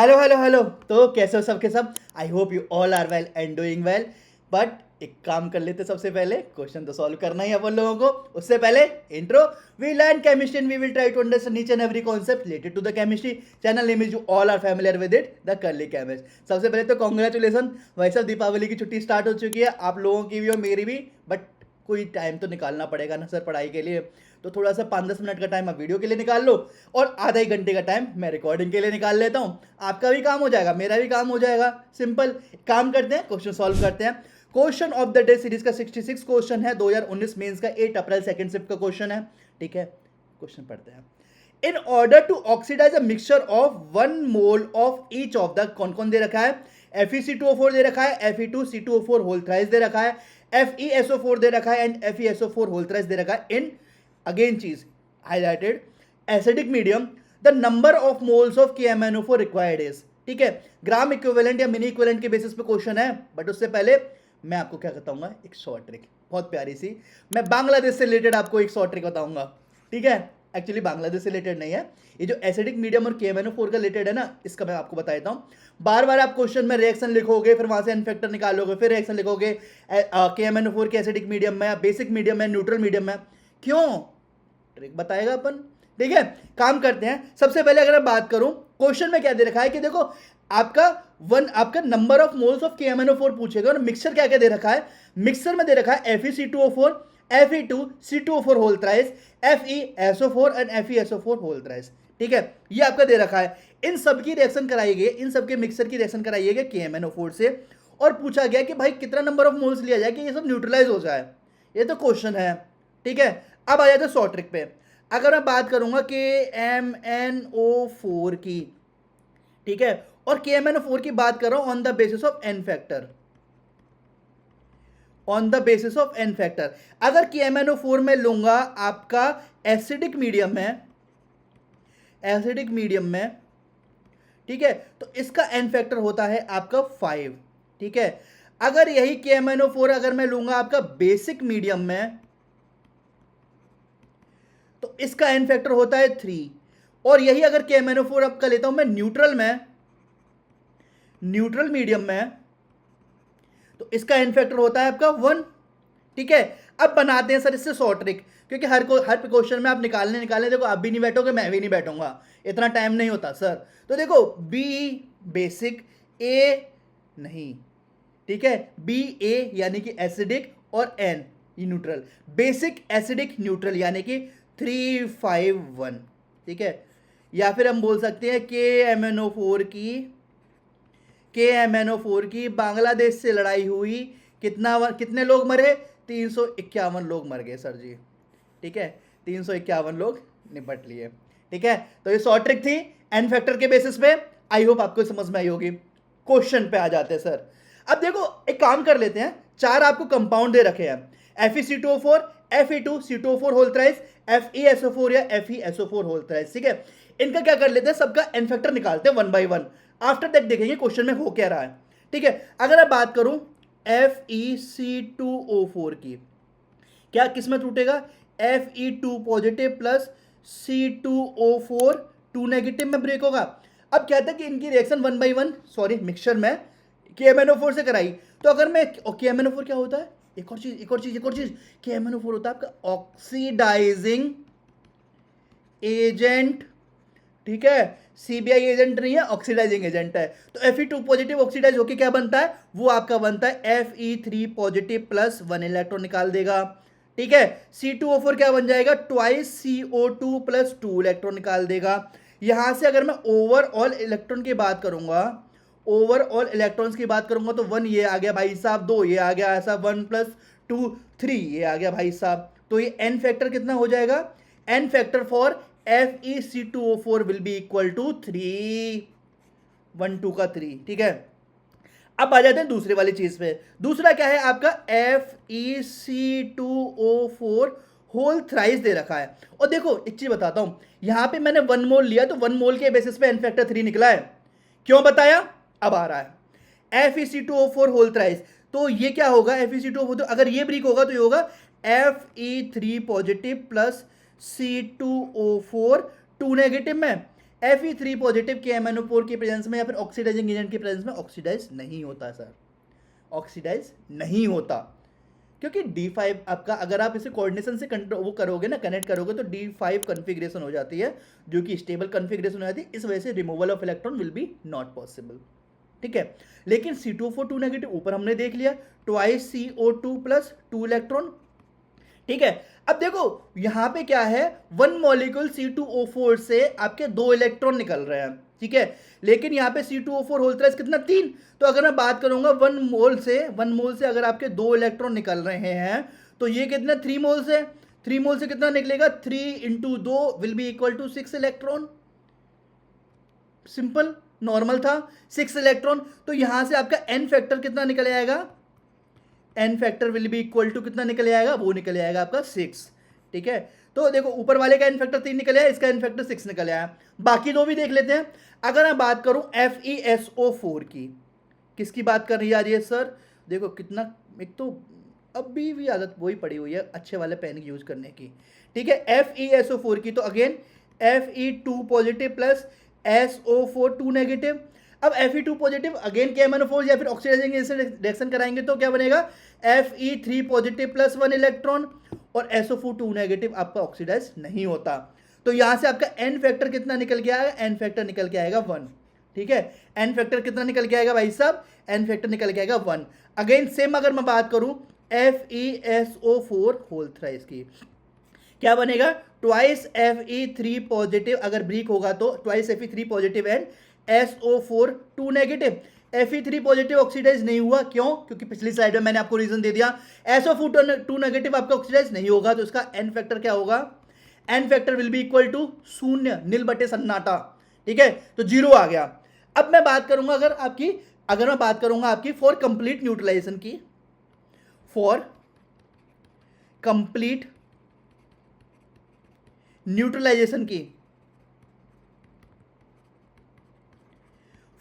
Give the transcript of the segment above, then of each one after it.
Hello hello hello. तो कैसे हो सबके सब? I hope you all are well and doing well. But एक काम कर लेते, सबसे पहले क्वेश्चन तो सॉल्व करना ही है अपन लोगों को। उससे पहले intro. We learn chemistry and we will try to understand each and every concept related to the chemistry. Channel name is you all are familiar with it, the curly chemist. सबसे पहले तो congratulation, भाई साहब दीपावली की छुट्टी start हो चुकी है, आप लोगों की भी और मेरी भी। बट कोई टाइम तो निकालना पड़ेगा ना सर पढ़ाई के लिए, तो थोड़ा सा 5-10 मिनट का टाइम आप वीडियो के लिए निकाल लो और आधा एक घंटे का टाइम मैं रिकॉर्डिंग के लिए निकाल लेता हूँ। आपका भी काम हो जाएगा, मेरा भी काम हो जाएगा। सिंपल काम करते हैं, क्वेश्चन सॉल्व करते हैं। Question of the day series का 66 क्वेश्चन है, 2019 मेंस का 8 अप्रैल सेकंड शिफ्ट का क्वेश्चन है। ठीक है, क्वेश्चन पढ़ते हैं। In order to oxidize a mixture of 1 mole of each of the, कौन कौन दे रखा है? FeC2O4 दे रखा है, Fe2C2O4 होल थ्राइस दे रखा है, FeSO4 दे रखा है एंड FeSO4 होल थ्राइस दे रखा है। इन अगेन चीज highlighted, acidic medium, the number of moles of KMnO4 required is. ठीक है, ग्राम इक्विवेलेंट या मिनी इक्विवेलेंट के बेसिस पे क्वेश्चन है। बट उससे पहले मैं आपको क्या बताऊंगा, एक शॉर्ट ट्रिक बहुत प्यारी सी। मैं बांग्लादेश से रिलेटेड आपको एक शॉर्ट ट्रिक बताऊंगा। ठीक है, एक्चुअली बांग्लादेश से रिलेटेड नहीं है, ये जो एसिडिक मीडियम और KMnO4 का रिलेटेड है ना, इसका मैं आपको बता देता हूँ। बार बार आप क्वेश्चन में रिएक्शन लिखोगे, फिर वहां से एन फैक्टर निकालोगे, फिर रिएक्शन लिखोगे KMnO4 के एसिडिक मीडियम में, बेसिक मीडियम में, न्यूट्रल मीडियम में। क्यों? ट्रिक बताएगा अपन। ठीक है, काम करते हैं। सबसे पहले अगर मैं बात करूं क्वेश्चन में क्या दे रखा है कि देखो आपका number of moles of KMnO4 पूछेगा और मिक्सचर क्या क्या दे रखा है। मिक्सचर में दे रखा है FeC2O4, Fe2C2O4 whole thrice, FeSO4 and FeSO4 whole thrice. ठीक है, ये आपका दे रखा है। इन सब की रिएक्शन कराइए, इन सब के मिक्सचर की रिएक्शन कराइएगा KMnO4 से, और पूछा गया कि भाई कितना नंबर ऑफ मोल्स लिया जाए कि ये सब न्यूट्रलाइज हो जाए। ये तो क्वेश्चन है। ठीक है, अब आ जाते हैं शॉर्ट ट्रिक पे। अगर मैं बात करूंगा KMnO4 की, ठीक है, और KMnO4 की बात कर रहा हूं on the basis of n factor, on the basis of n factor. अगर KMnO4 में लूंगा आपका एसिडिक मीडियम में, एसिडिक मीडियम में, ठीक है, तो इसका एन फैक्टर होता है आपका 5। ठीक है, अगर यही KMnO4 अगर मैं लूंगा आपका बेसिक मीडियम में, तो इसका एन फैक्टर होता है 3। और यही अगर KMnO4 आपका लेता हूं मैं न्यूट्रल में, न्यूट्रल मीडियम में, तो इसका एन फैक्टर होता है आपका 1। ठीक है, अब बनाते हैं सर इससे शॉर्ट ट्रिक, क्योंकि हर क्वेश्चन में आप निकालने देखो, आप भी नहीं बैठोगे, मैं भी नहीं बैठूंगा, इतना टाइम नहीं होता सर। तो देखो बी बेसिक, ए नहीं, ठीक है, बी ए यानी कि एसिडिक और एन ये न्यूट्रल, बेसिक एसिडिक न्यूट्रल यानी कि 351। ठीक है, या फिर हम बोल सकते हैं KMnO4 की बांग्लादेश से लड़ाई हुई, कितने लोग मरे? 351 लोग मर गए सर जी। ठीक है, 351 लोग निपट लिए। ठीक है, तो ये शॉर्ट ट्रिक थी एन फैक्टर के बेसिस पे। आई होप आपको समझ में आई होगी। क्वेश्चन पे आ जाते हैं सर। अब देखो एक काम कर लेते हैं, 4 आपको कंपाउंड दे रखे हैं, FeC2O4, Fe2C2O4 whole thrice, FeSO4 या FeSO4 होल थ्राइस। ठीक है, इनका क्या कर लेते हैं, सबका एन फैक्टर निकालते हैं 1 by 1। आफ्टर दैट देखेंगे क्वेश्चन में हो क्या रहा है। ठीक है, अगर मैं बात करूं FeC2O4 की, क्या किस में टूटेगा? Fe2 positive plus C2O4 2 negative में ब्रेक होगा। अब कहता है कि इनकी रिएक्शन 1 by 1 सॉरी मिक्सचर में KMnO4 से कराई, तो अगर मैं KMnO4 क्या होता है, एक और चीज KMnO4 होता है आपका ऑक्सीडाइजिंग एजेंट। ठीक है, CBI एजेंट नहीं है, ऑक्सीडाइजिंग एजेंट है। तो Fe2 पॉजिटिव ऑक्सीडाइज होके क्या बनता है, वो आपका बनता है Fe3 पॉजिटिव प्लस 1 इलेक्ट्रॉन निकाल देगा। ठीक है, C2O4 क्या बन जाएगा, ट्वाइस CO2 प्लस 2 इलेक्ट्रॉन निकाल देगा। यहां से अगर मैं ओवरऑल इलेक्ट्रॉन की बात करूंगा, ओवरऑल इलेक्ट्रॉन्स की बात करूंगा, तो 1 ये आ गया भाई साहब, 2 ये आ गया, ऐसा 1 + 2 3 ये आ गया भाई साहब। तो ये एन फैक्टर कितना हो जाएगा, n factor for FeC2O4 will be equal to 3, 1 2 का 3। ठीक है, अब आ जाते हैं दूसरे वाली चीज पे। दूसरा क्या है आपका FeC2O4 होल थ्राइस दे रखा है। और देखो एक चीज बताता हूं, यहां पे मैंने 1 मोल लिया, तो 1 मोल के बेसिस पे एन फैक्टर 3 निकला है। क्यों बताया, अब आ रहा है। FeC2O4 होल थ्राइस, तो ये क्या होगा, FeC2O4, तो अगर ये ब्रेक होगा तो ये होगा Fe3 positive plus C2O4 2 negative में, Fe3 पॉजिटिव KMnO4 की प्रेजेंस में या फिर ऑक्सीडाइजिंग एजेंट की प्रेजेंस में ऑक्सीडाइज नहीं होता सर, ऑक्सीडाइज नहीं होता, क्योंकि D5 आपका अगर आप इसे कोऑर्डिनेशन से वो करोगे ना, कनेक्ट करोगे तो D5 कॉन्फ़िगरेशन हो जाती है, जो कि स्टेबल कॉन्फ़िगरेशन हो जाती है, इस वजह से removal of electron will be not possible. ठीक है, लेकिन C2O4 2 नेगेटिव ऊपर हमने देख लिया, ट्वाइस CO2 प्लस 2 इलेक्ट्रॉन। ठीक है, अब देखो यहां पे क्या है, वन मॉलिक्यूल C2O4 से आपके 2 इलेक्ट्रॉन निकल रहे हैं। ठीक है, लेकिन यहाँ पे C2O4 होल ट्रेस कितना 3, तो अगर मैं बात करूंगा वन मोल से अगर आपके 2 इलेक्ट्रॉन निकल रहे हैं तो ये कितना 3 मोल से, 3 मोल से कितना निकलेगा, 3 into 2 will be equal to 6 electron. Simple, normal था, 6 इलेक्ट्रॉन। तो यहां से आपका एन फैक्टर कितना निकल आएगा, n factor will be equal to कितना निकल आएगा, वो निकल आएगा आपका 6। ठीक है, तो देखो ऊपर वाले का एन फैक्टर 3 निकल आया, इसका एन फैक्टर 6 निकल आया। बाकी दो भी देख लेते हैं। अगर मैं बात करूं FeSO4 की, किसकी बात कर रही है ये सर, देखो कितना, एक तो अभी भी आदत वही पड़ी हुई है अच्छे वाले पेन यूज करने की। ठीक है, FeSO4 की, तो again Fe2 positive plus SO4 2 negative. अब Fe2 पॉजिटिव अगेन KMnO4 या फिर ऑक्सीडाइजिंग रिएक्शन कराएंगे तो क्या बनेगा, Fe3 पॉजिटिव प्लस 1 इलेक्ट्रॉन, और SO4 2 नेगेटिव आपका ऑक्सीडाइज नहीं होता। तो यहां से आपका एन फैक्टर कितना निकल के आएगा, एन फैक्टर निकल के आएगा 1। ठीक है, एन फैक्टर कितना निकल के आएगा भाई साहब, एन फैक्टर निकल के आएगा 1। अगेन सेम अगर मैं बात करूं FeSO4 होल थ्राइस की, क्या बनेगा, ट्वाइस Fe3 पॉजिटिव, अगर ब्रेक होगा तो twice Fe3 positive and SO4 2 negative. Fe3 positive oxidize नहीं हुआ, क्यों, क्योंकि पिछली स्लाइड में मैंने आपको रीजन दे दिया, SO4 2 नेगेटिव आपका ऑक्सीडाइज नहीं होगा, तो इसका एन फैक्टर क्या होगा, n factor will be equal to 0, नील बटे सन्नाटा। ठीक है, तो 0 आ गया। अब मैं बात करूंगा अगर मैं बात करूंगा आपकी फॉर कंप्लीट न्यूट्रलाइजेशन की, फॉर कंप्लीट न्यूट्रलाइजेशन की,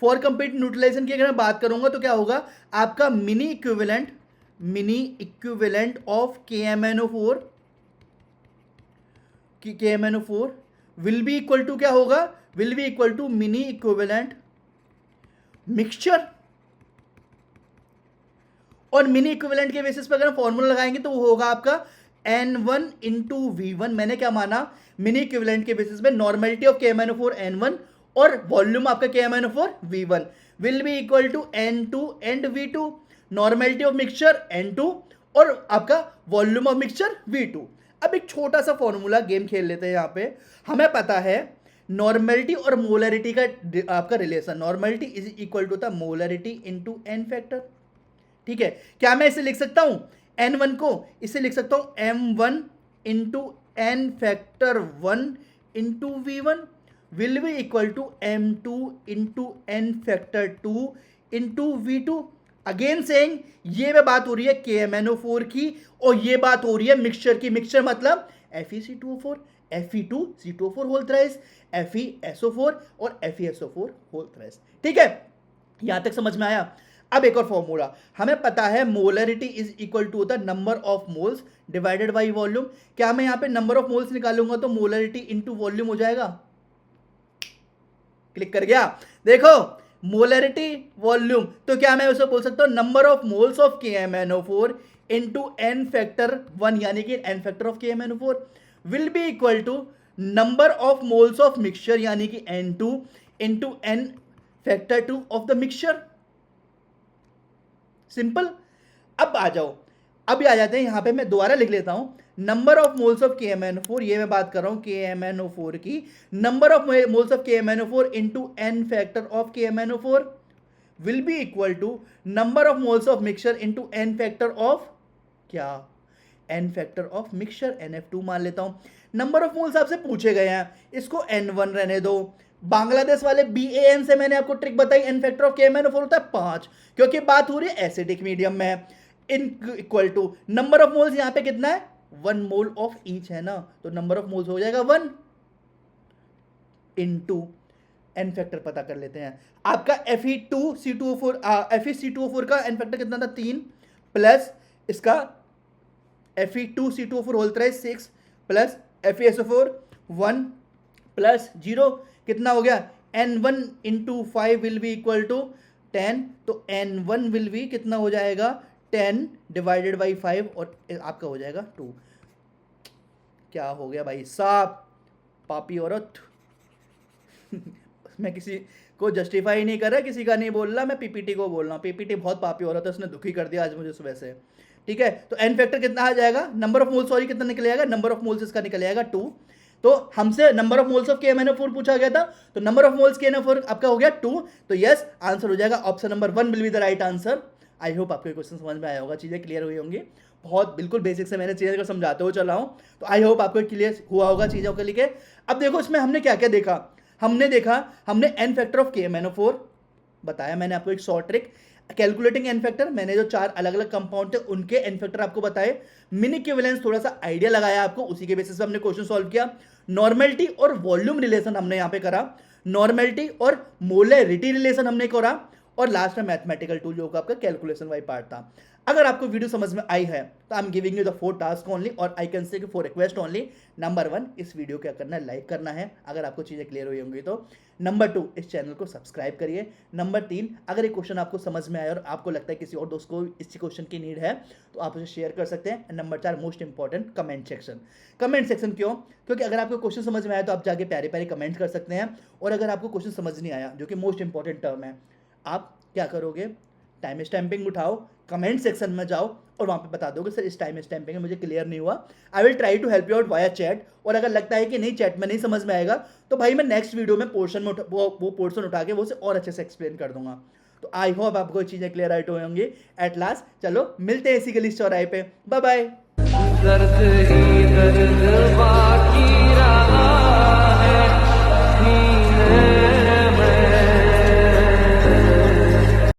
फॉर कंप्लीट न्यूट्रलाइजेशन की अगर मैं बात करूंगा तो क्या होगा, आपका mini equivalent of KMnO4 will be equal to क्या होगा, will be equal to mini equivalent mixture. और मिनी इक्विवेलेंट के बेसिस पर अगर फॉर्मूला लगाएंगे तो वो होगा आपका N1 इंटू V1। मैंने क्या माना, मिनी इक्विवेलेंट के बेसिस पे नॉर्मेलिटी ऑफ KMnO4 N1 और वॉल्यूम आपका KMnO4 V1 will be equal to N2 and V2, normality of mixture N2 और आपका वॉल्यूम ऑफ मिक्सचर V2। अब एक छोटा सा फॉर्मूला गेम खेल लेते हैं। यहां पे हमें पता है नॉर्मेलिटी और मोलरिटी का आपका relation, normality is equal to the molarity into N factor. ठीक है, क्या मैं इसे लिख सकता हूं, N1 को इसे लिख सकता हूं M1 into N factor 1 into V1 will be equal to M2 into N factor 2 into V2। Again saying, ये में बात हो रही है KMnO4 की और ये बात हो रही है मिक्सचर की। मिक्सचर मतलब FeC2O4, Fe2C2O4 whole thrice, FeSO4 और FeSO4 होल थ्राइस। ठीक है, यहां तक समझ में आया। अब एक और फॉर्मूला हमें पता है, molarity is equal to the number of moles divided by volume. क्या मैं यहां पे नंबर ऑफ मोल्स निकालूंगा तो मोलरिटी इंटू वॉल्यूम हो जाएगा, क्लिक कर गया। देखो मोलरिटी वॉल्यूम, तो क्या मैं उसे बोल सकता हूं number of moles of KMnO4 into N factor 1, यानी कि n factor of KMnO4 will be equal to number of moles of mixture, यानी कि N2 into N factor 2 of the mixture. Simple. अब आ जाओ, अभी आ जाते हैं यहां पे, मैं दोबारा लिख लेता हूं, number of moles of KMnO4, ये मैं बात कर रहा हूं KMnO4 की, number of moles of KMnO4 into N factor of KMnO4 will be equal to number of moles of mixture into N factor of क्या, N factor of mixture, NF2 मान लेता हूं। नंबर ऑफ मोल्स आपसे पूछे गए हैं, इसको N1 रहने दो। बांग्लादेश वाले BAN से मैंने आपको ट्रिक बताई, एन फैक्टर ऑफ KMnO4 होता है 5, क्योंकि बात हो रही है एसिडिक मीडियम में। In equal to number of moles यहां पे कितना है, 1 मोल ऑफ ईच है ना, तो नंबर ऑफ मोल्स हो जाएगा 1 इंटू एन फैक्टर पता कर लेते हैं। आपका FeC2O4 का एन फैक्टर कितना था, 3 प्लस इसका Fe2C2O4 whole thrice 6 plus FeSO4 1 plus 0 कितना हो गया, n1 into 5 will be equal to 10, तो n1 विल बी कितना हो जाएगा 10 डिवाइडेड बाई 5 और आपका हो जाएगा 2। क्या हो गया भाई साहब, पापी औरत। मैं किसी को जस्टिफाई नहीं कर रहा, किसी का नहीं बोल रहा, मैं पीपीटी को बोल रहा हूँ। पीपीटी बहुत पापी औरत है, उसने दुखी कर दिया आज मुझे सुबह से। ठीक है, तो एन फैक्टर कितना आ जाएगा, नंबर ऑफ मोल्स, सॉरी कितना निकल जाएगा, नंबर ऑफ मोल्स इसका निकल जाएगा 2। तो हमसे number of moles of KMnO4 पूछा गया था, तो नंबर ऑफ मोल्स KNO4 आपका हो गया 2। तो यस, आंसर हो जाएगा option number 1 will be the right answer. I hope आपको क्वेश्चन समझ में आया होगा, चीज़ें क्लियर हुई होंगी। बहुत बिल्कुल बेसिक से मैंने चीज़ें को समझाते हुए चला हूँ, तो आई होप आपको क्लियर हुआ होगा चीज़ों के लिए। अब देखो इसमें हमने क्या क्या देखा, हमने एन फैक्टर ऑफ KMnO4 बताया, मैंने आपको एक short trick calculating n factor, मैंने जो 4 अलग अलग कंपाउंड थे उनके एन फैक्टर आपको बताए, मिन इक्विवेलेंस थोड़ा सा आइडिया लगाया आपको, उसी के बेसिस पे हमने क्वेश्चन सॉल्व किया। नॉर्मेलिटी और वॉल्यूम रिलेशन हमने यहाँ पे करा, नॉर्मेलिटी और मोलरिटी रिलेशन हमने करा, और लास्ट में मैथमेटिकल टूल जो आपका कैलकुलेशन वाली पार्ट था। अगर आपको वीडियो समझ में आई है तो I am giving you the 4 task only, और I can say 4 request only. Number 1, इस वीडियो क्या करना है, लाइक करना है अगर आपको चीज़ें क्लियर हुई होंगी तो। नंबर 2, इस चैनल को सब्सक्राइब करिए। नंबर 3, अगर ये क्वेश्चन आपको समझ में आया और आपको लगता है किसी और दोस्त को इस क्वेश्चन की नीड है तो आप उसे शेयर कर सकते हैं। Number 4, most important, comment section. Comment section क्यों, क्योंकि अगर आपको क्वेश्चन समझ में आया तो आप जाके प्यारे प्यारे कमेंट कर सकते हैं, और अगर आपको क्वेश्चन समझ नहीं आया, जो कि मोस्ट इंपॉर्टेंट टर्म है, आप क्या करोगे, टाइम स्टैंपिंग उठाओ, कमेंट सेक्शन में जाओ और वहाँ पे बता दोगे सर इस टाइम स्टैंपिंग में मुझे क्लियर नहीं हुआ। I will try to help you out via chat, और अगर लगता है कि नहीं चैट में नहीं समझ में आएगा तो भाई मैं नेक्स्ट वीडियो में पोर्शन में वो पोर्शन उठा के वो से और अच्छे से एक्सप्लेन कर दूंगा। तो आई होप आपको चीज़ें क्लियर आउट होंगी। एट लास्ट चलो मिलते हैं इसी गली चौराहे पे, बाय बाय।